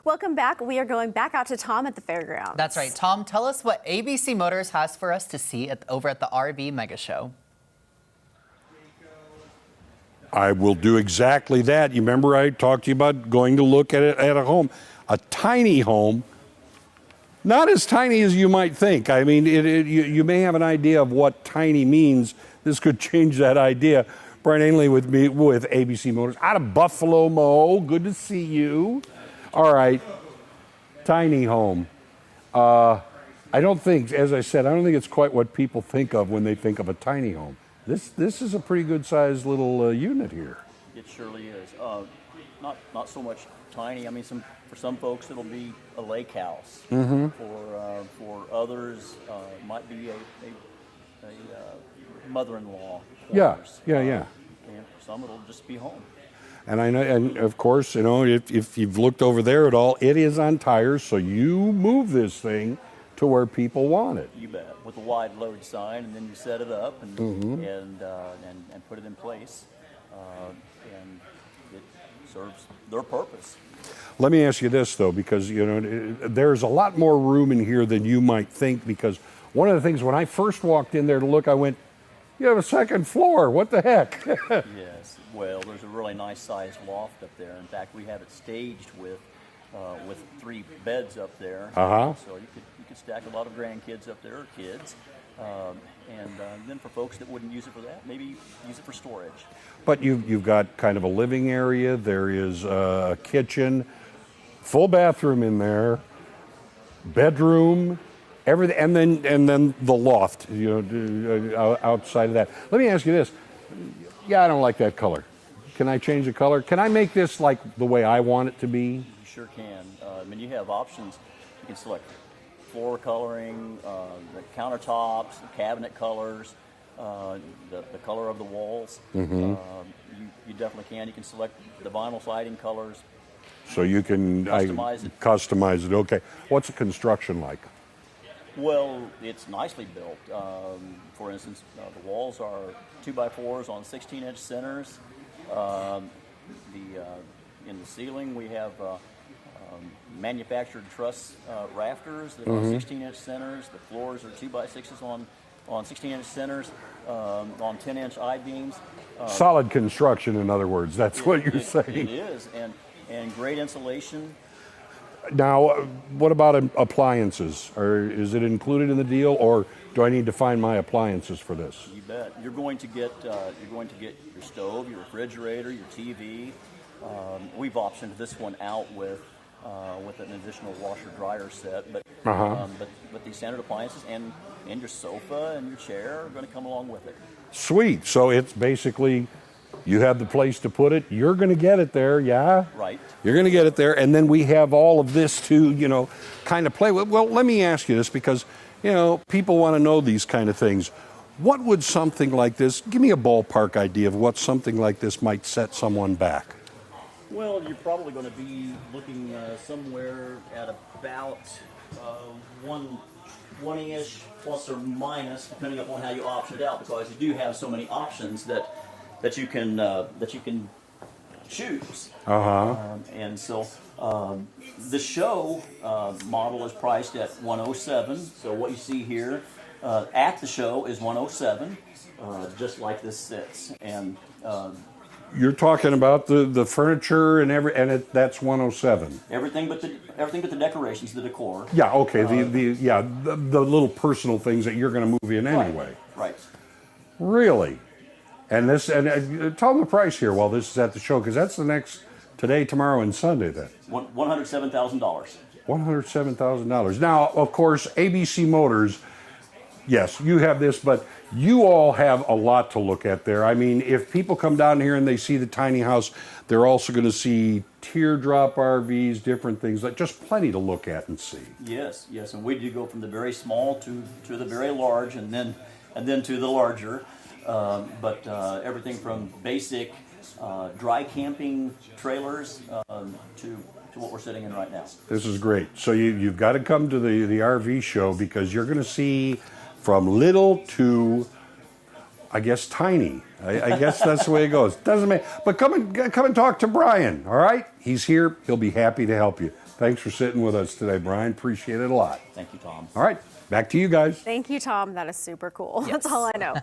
Welcome back. We are going back out to Tom at the fairgrounds. That's right. Tom, tell us what ABC Motors has for us to see over at the RV Mega Show. I will do exactly that. You remember I talked to you about going to look at it at a home. A tiny home, not as tiny as you might think. I mean, you may have an idea of what tiny means. This could change that idea. Brian Ainley with me with ABC Motors out of Buffalo, Mo. Good to see you. All right, tiny home. I don't think, as I said, I don't think it's quite what people think of when they think of a tiny home. This is a pretty good sized little unit here. It surely is. Not so much tiny. I mean, for some folks it'll be a lake house. Mm-hmm. For others, it might be a mother-in-law. Yeah. And for some it'll just be home. And I know, and of course, you know, if you've looked over there at all, it is on tires, so you move this thing to where people want it. You bet. With a wide load sign, and then you set it up and and put it in place, and it serves their purpose. Let me ask you this though, because you know there's a lot more room in here than you might think. Because one of the things when I first walked in there to look, I went, "You have a second floor? What the heck?" Yes. Well, there's a really nice sized loft up there. In fact, we have it staged with 3 beds up there. Uh-huh. So you could stack a lot of grandkids up there, or kids, and then for folks that wouldn't use it for that, maybe use it for storage. But you've got kind of a living area. There is a kitchen, full bathroom in there, bedroom, everything, and then the loft. You know, outside of that. Let me ask you this. Yeah, I don't like that color. Can I change the color? Can I make this like the way I want it to be? You sure can. I mean, you have options. You can select floor coloring, the countertops, the cabinet colors, the color of the walls. Mm-hmm. You definitely can. You can select the vinyl siding colors. So you can customize it. Okay. What's the construction like? Well, it's nicely built. For instance, the walls are 2x4s on 16-inch centers. In the ceiling, we have manufactured truss rafters that are 16-inch centers. The floors are 2x6s on 16-inch centers, on 10-inch I-beams. Solid construction, in other words. That's what you're saying. It is, and great insulation. Now, what about appliances? Is it included in the deal, or do I need to find my appliances for this? You bet. You're going to get your stove, your refrigerator, your TV. We've optioned this one out with an additional washer dryer set, but these standard appliances and your sofa and your chair are going to come along with it. Sweet. So it's basically, you have the place to put it. You're going to get it there, yeah? Right. You're going to get it there, and then we have all of this to, you know, kind of play with. Well, let me ask you this, because, you know, people want to know these kind of things. What would something like this, give me a ballpark idea of what something like this might set someone back? Well, you're probably going to be looking somewhere at about 120-ish plus or minus, depending upon how you option it out, because you do have so many options that you can choose. And so the show model is priced at $107. So what you see here at the show is $107, just like this sits. And you're talking about the furniture and that's $107. Everything but the decorations, the decor. Yeah. Okay. The little personal things that you're going to move in anyway. Right. Really. And tell them the price here while this is at the show, because that's the next today, tomorrow, and Sunday. Then $107,000. $107,000. Now, of course, ABC Motors. Yes, you have this, but you all have a lot to look at there. I mean, if people come down here and they see the tiny house, they're also going to see teardrop RVs, different things, like just plenty to look at and see. Yes, and we do go from the very small to the very large, and then to the larger. But everything from basic dry camping trailers to what we're sitting in right now. This is great. So you've got to come to the RV show, because you're going to see from little to I guess tiny. I guess that's the way it goes. Doesn't matter. But come and talk to Brian. All right, he's here. He'll be happy to help you. Thanks for sitting with us today, Brian. Appreciate it a lot. Thank you, Tom. All right, back to you guys. Thank you, Tom. That is super cool. That's all I know.